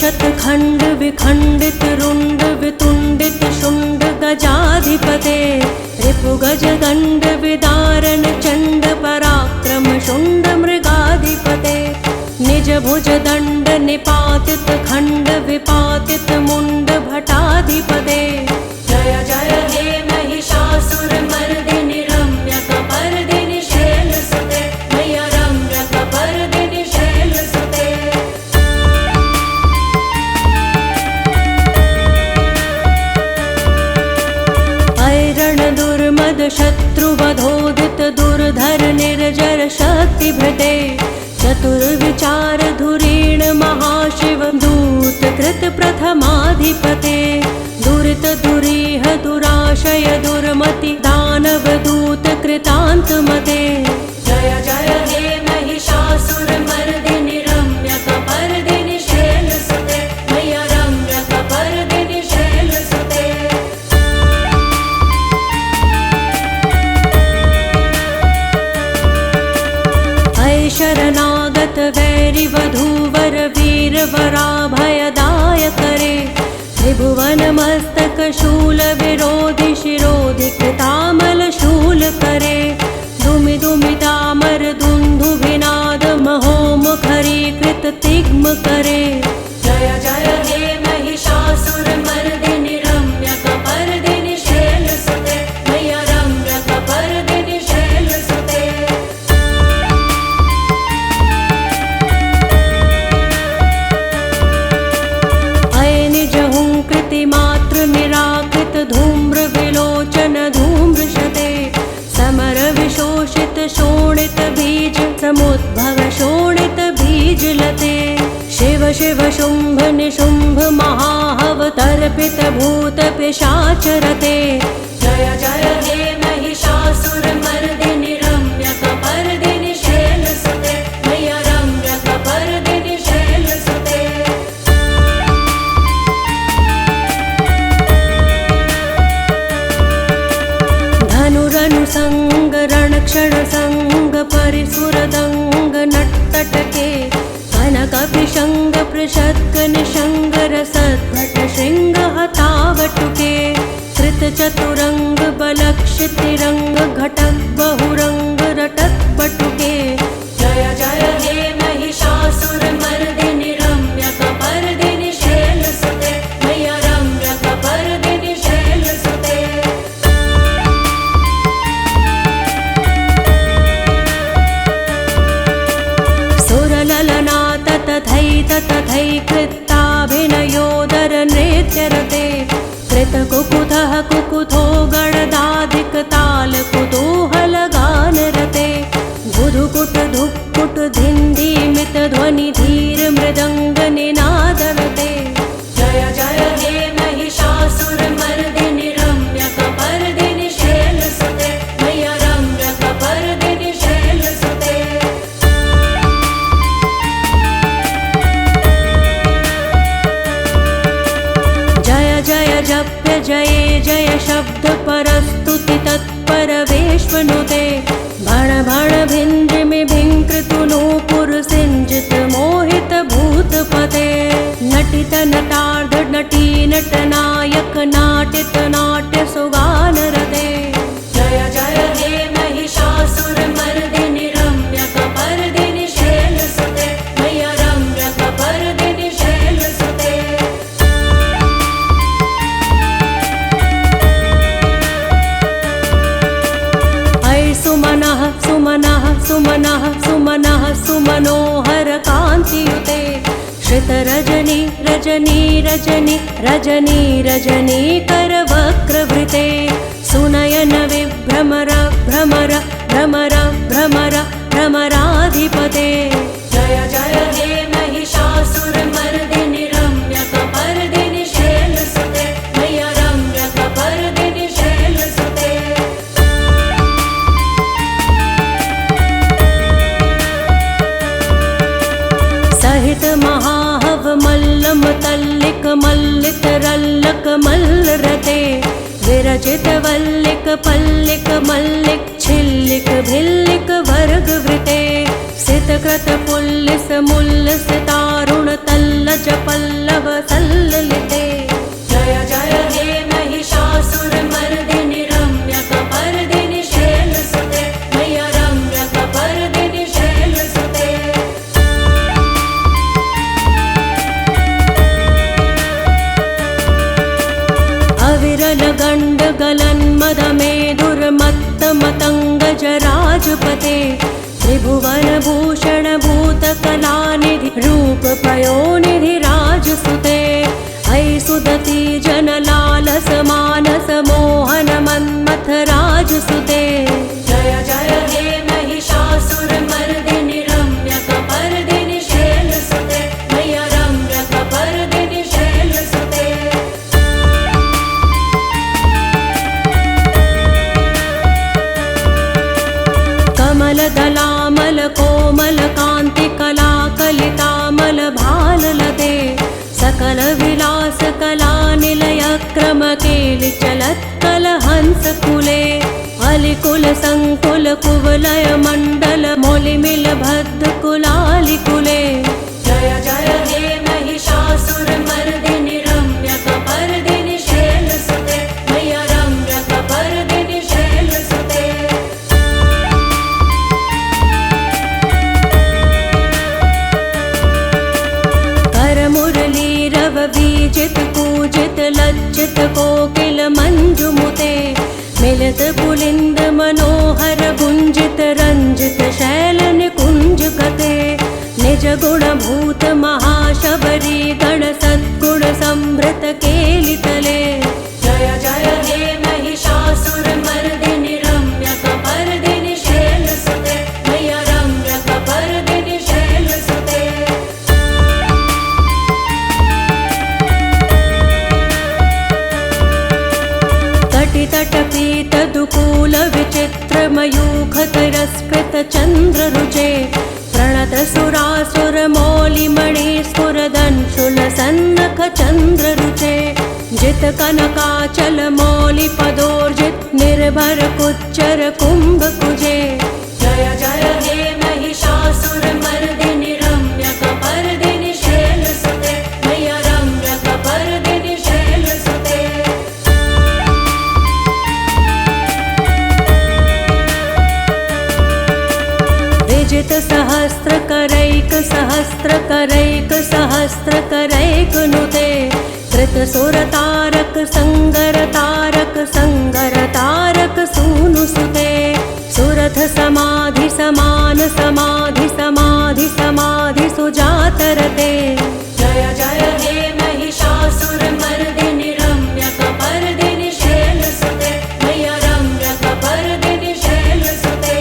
शतखण्ड विखण्डित रुण्ड वितुण्डित शुण्ड गजाधिपते। रिपुगजदण्ड विदारण चण्ड पराक्रम शुण्ड मृगाधिपते। निज भुज दण्ड निपातित खण्ड विपातित मुण्ड भटाधिपते। जय जय हे महिषासुरमर्दिनि रम्यकपर्दिनि शैलसुते मैया रम्यकपर्दिनि शैलसुते। दुर्मद शत्रुवधोदित दुर्धर निर्जर शक्तिभृते। चतुर्विचार धुरीण महाशिव दूत कृत प्रथमाधिपते। दुरित दुरीह दुराशय दुर्मति दानव दूत कृतान्तमते। जय जय हे महिषासुरमर्दिनि रम्यकपर्दिनि शैलसुते मैया रम्यकपर्दिनि शैलसुते। शरणागत वैरि वधूवर वीर वराभयदाय करे। त्रिभुवन मस्तक शूल विरोधि शिरोधि कृतामल शूल करे। दुमि दुमितामर दुन्दुभिनाद महोमुखरी कृत तिग्म करे। जय जय हे महिषासुरमर्दिनि रम्यकपर्दिनि शैलसुते मैया रम्यकपर्दिनि शैलसुते। मात्र निराकृत धूम्र विलोचन धूम्रशते। समर विशोषित शोणित बीज समुद्भव शोणित बीज लते। शिव शिव शुंभ निशुंभ महाहव तर्पित भूत पिशाचरते। जय जय हे महिषासुरमर्दिनि रम्यकपर्दिनि शैलसुते मैया रम्यकपर्दिनि शैलसुते। धनुरनुसंग रणक्षण संग परिसुरदंग नट्तटके। कनकपिशंग पृषत्क निशंग रसद्भट शृंग हतावटुके। कृत चतुरंग बलक्षितिरंग घटक बहुरंग रटक बटुके। जय जय हे महिषासुरमर्दिनि रम्यकपर्दिनि शैलसुते मैया रम्यकपर्दिनि शैलसुते। तथैकृत्ताभिनयोदर नृत्यरते। कृतकुकुथः कुकुथो गणदाधिक ताल कुतूहलगानरते। बुधुकुट धुक्कुट धिन्धीमित ध्वनि धीर मृदङ्ग निनादरते। जय जय हे महिषासुरमर्दिनि रम्यकपर्दिनि शैलसुते मैया रम्यकपर्दिनि शैलसुते। जप्य जये जय शब्द परस्तुति तत्पर वेश्मनुते। भण भण भिन्द्रिमि भिङ्कृतु नूपुर सिञ्जित मोहित भूतपते। नटित नटार्ध नटी नटनायक नाटित नाट्य सुगानरते। जय जय हे महिषासुरमर्दिनि रम्यकपर्दिनि शैलसुते मैया रम्यकपर्दिनि शैलसुते। सुमनः सुमनः सुमनः सुमनः सुमनोहर कान्तियुते। श्रित रजनी रजनी रजनी रजनी रजनी करवक्रवृते। सुनयन विभ्रमर भ्रमर भ्रमर भ्रमर भ्रमराधिपते। जय जय हे महिषासुरमर्दिनि रम्यकपर्दिनि शैलसुते मैया रम्यकपर्दिनि शैलसुते। वल्लिक पल्लिक मल्लिक छिल्लिक भिल्लिक वर्गवृते सितकृत पुल्लिस मुल्लिस तारुण तल्लज पल्लव सल्ललिते। जय जय हे महिषासुरमर्दिनि रम्यकपर्दिनि शैलसुते मय्या रम्यकपर्दिनि शैलसुते। अविरल गण्ड गलन मदमेदुर्मत्त मतंगज राजपते त्रिभुवन भूषण भूत कलानिधि रूप पयोनिधि राजसुते। ऐ सुदती जनलालस मानस मोहन मन्मथ राजसुते। जय जय हे महिषासुरमर्दिनि रम्यकपर्दिनि शैलसुते मय्या रम्यकपर्दिनि शैलसुते। कमलदलामल कोमल कान्ति कला कलितामल भाललते सकल विलास कला निलय क्रम केलि चलत्कल हंस कुले अलिकुल संकुल कुवलय मंडल मोलिमिल भद्द कुलालि कुले। जय जय हे महिषासुरमर्दिनि रम्यकपर्दिनि शैलसुते मय्या रम्यकपर्दिनि शैलसुते। करमुरलीरव बीजित कूजित लज्जित कोकिल मंजुमुते मिलित पुलिंद मनोहर गुंजित रंजित शैल निकुंज कते। निज गुण भूत महाशबरी गण सद्गुण संभृत केलितले। जय जय हे महिषासुरमर्दिनि रम्यकपर्दिनि शैलसुते मय्या रम्यकपर्दिनि शैलसुते। कटितटपीत दुकूल विचित्र मयूख तिरस्कृत चंद्र रुचे प्रणत सुरासुर मौलिमणि स्फुरदंशुल सन्नख चंद्र रुचे। जित कनकाचल मौलि पदोर्जित निर्भर कुच्चर कुंभ कुजे। जय जय हे महिषासुरमर्दिनि रम्यकपर्दिनि शैलसुते मय्या रम्यकपर्दिनि शैलसुते। विजित सहस्त्र करैक सहस्त्र करैक सहस्त्र करैक नुते कृत सुर तारक संगर तारक संगर तारक सूनुसुते। सुरथ समाधि समान समाधि समाधि समाधि सुजातरते। जय जय हे महिषासुरमर्दिनि रम्यकपर्दिनि शैलसुते मय्या रम्यकपर्दिनि शैलसुते।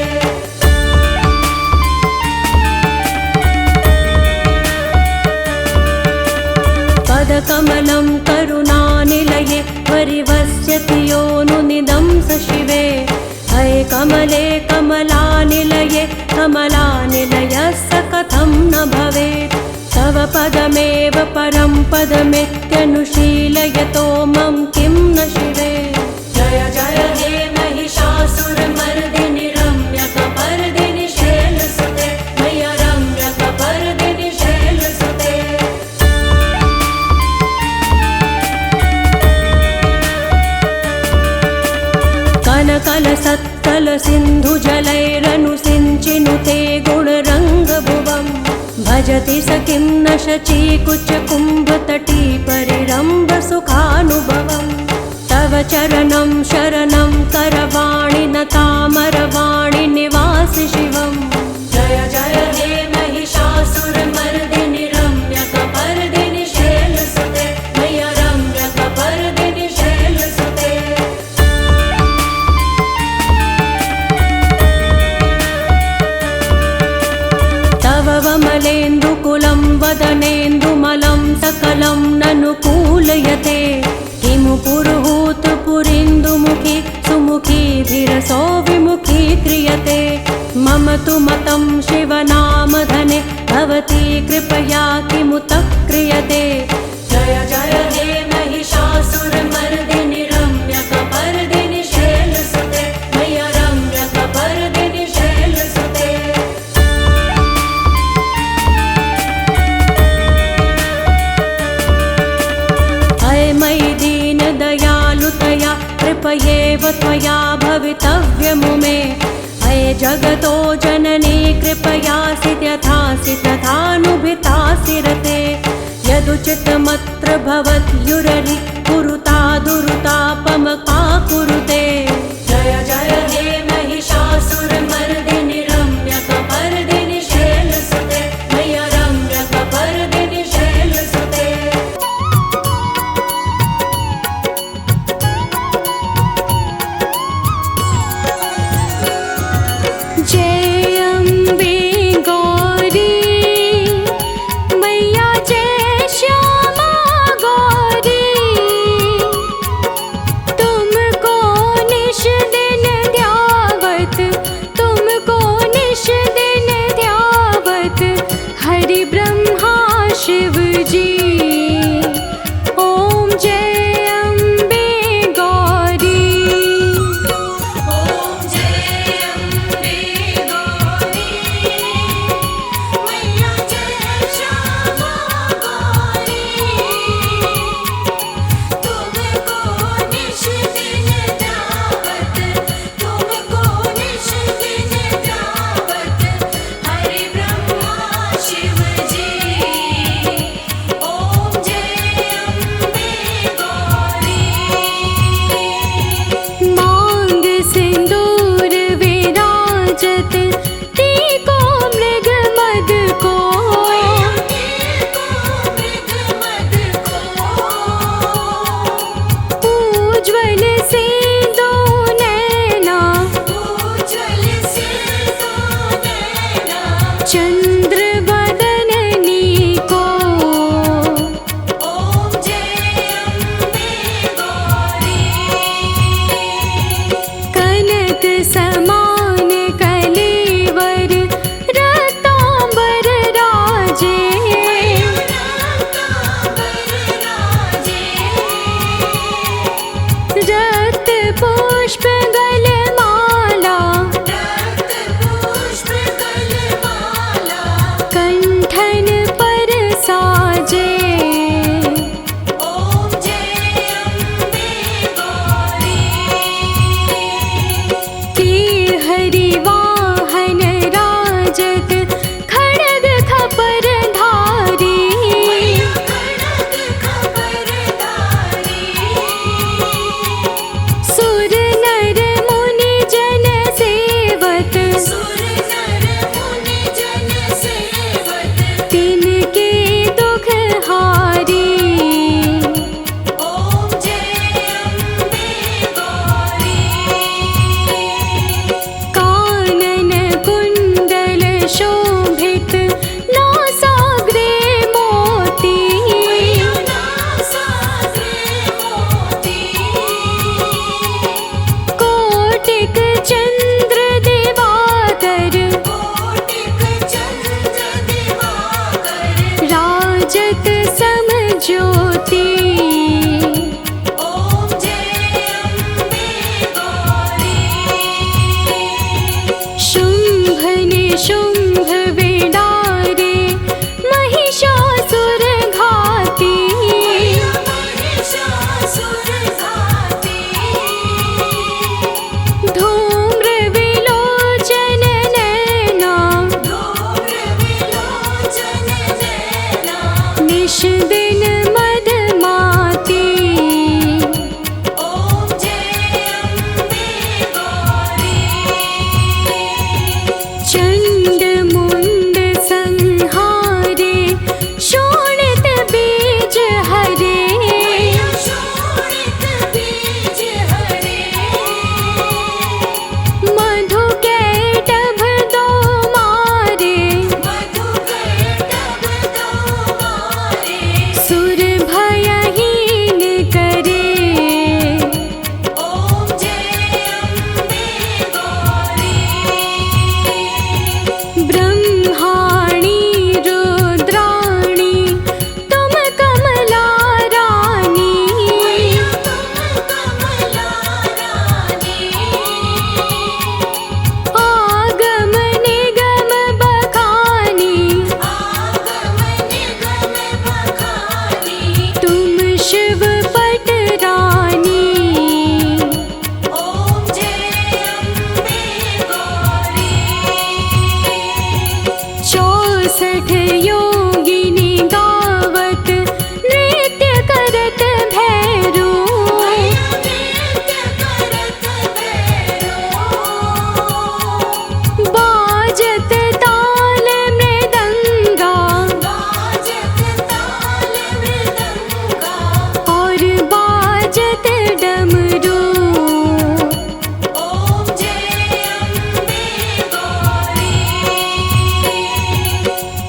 पदकमलं करुणानिलये परिवस्यति योनुनिदं स शिवे। है कमले कमलानिलये कमलानिलयस्य कथं न भवेत्। तव पदमेव परं पदमित्यनुशीलयतो मम किं न शिवे। जय जय हे महिषासुरमर्दिनि रम्यकपर्दिनि शैलसुते मय्या रम्यकपर्दिनि शैलसुते। कनकल सत्कल सिंधु जलैरनुसिञ्चिनुते गुणरङ्गभुवम् भजति स किं न शचीकुच कुम्भतटी परिरम्भ सुखानुभवम्। तव चरणं शरणं करवाणि न तामरवाणि निवासि शिवम्। जय जय हे महिषासुरमर्दिनि रम्यकपर्दिनि शैलसुते मय्या रम्यकपर्दिनि शैलसुते। तव वमलेन्दुकुलं वदनेन्दुमलं सकलं ननुकूलयते। किमु पुरुहूत पुरीन्दुमुखी सुमुखीभिरसो विमुखी क्रियते। मम तु मतं शिवनामधने भवती कृपया किमुत क्रियते। जय जय हे महिषासुरमर्दिनि रम्यकपर्दिनि शैलसुते जगतो जननी कृपयासि यथासि तथानुभितासि रते यदुचितमत्र भवत्युररि कुरुता दुरुतापमका कुरुते जय जय हे महिषासुरमर्दिनि रम्यकपर्दिनि शैलसुते मय्य रम्यकपर्दिनि शैलसुते जय अम्बे गौरी मैया जय श्यामा गौरी तुमको निश दिन ध्यावत तुमको निश दिन ध्यावत हरि ब्रह्मा शिव जी ओम जय अम्बे गौरी ओम जय अम्बे गौरी मैया जय श्यामा गौरी तुमको निश दिन ध्यावत तुमको निश दिन ध्यावत हरि ब्रह्मा शिव जी ओम जय अम्बे गौरी मांग सिंदूर विराजत टीको मृग मद को उज्ज्वल से दो नैना चंद्र बदननी को कनक समान कलेवर रतांबर राजे रक्त पुष्प गलमाला 62 योगिनी गावत नृत्य करत भैरो। बाजत ताल मृदंगा और बाजत डमरू।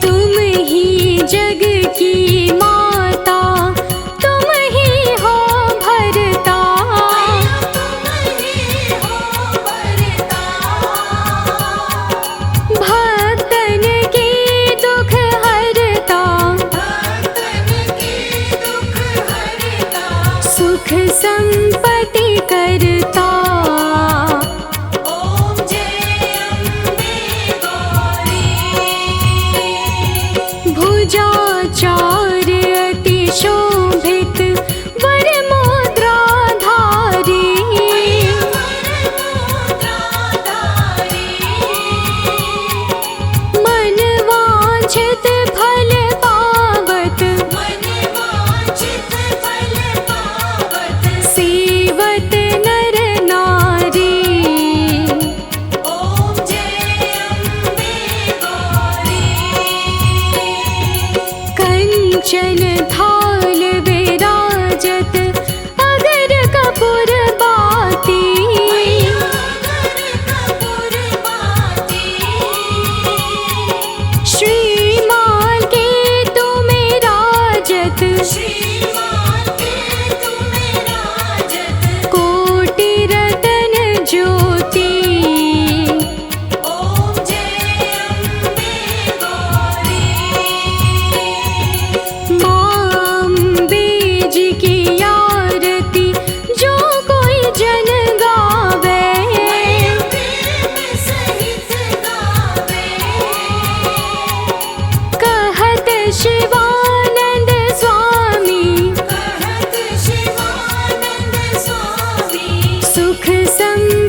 तुम ही जग की माता, तुम ही हो भरता। भक्तन की दुख हरता, सुख संपत्ति करता। भुजाचार अति शोभित वर मुद्राधारी। मन वांछित फल पावत, सेवत नर नारी। कंचन थाल विराजत अगर कपूर बाती। श्रीमान के तुम्हें राजत, कोटि रतन ज्योति। अम्बे जी की आरती जो कोई जन गावे। कहत शिवानंद स्वामी, सुख संपत्ति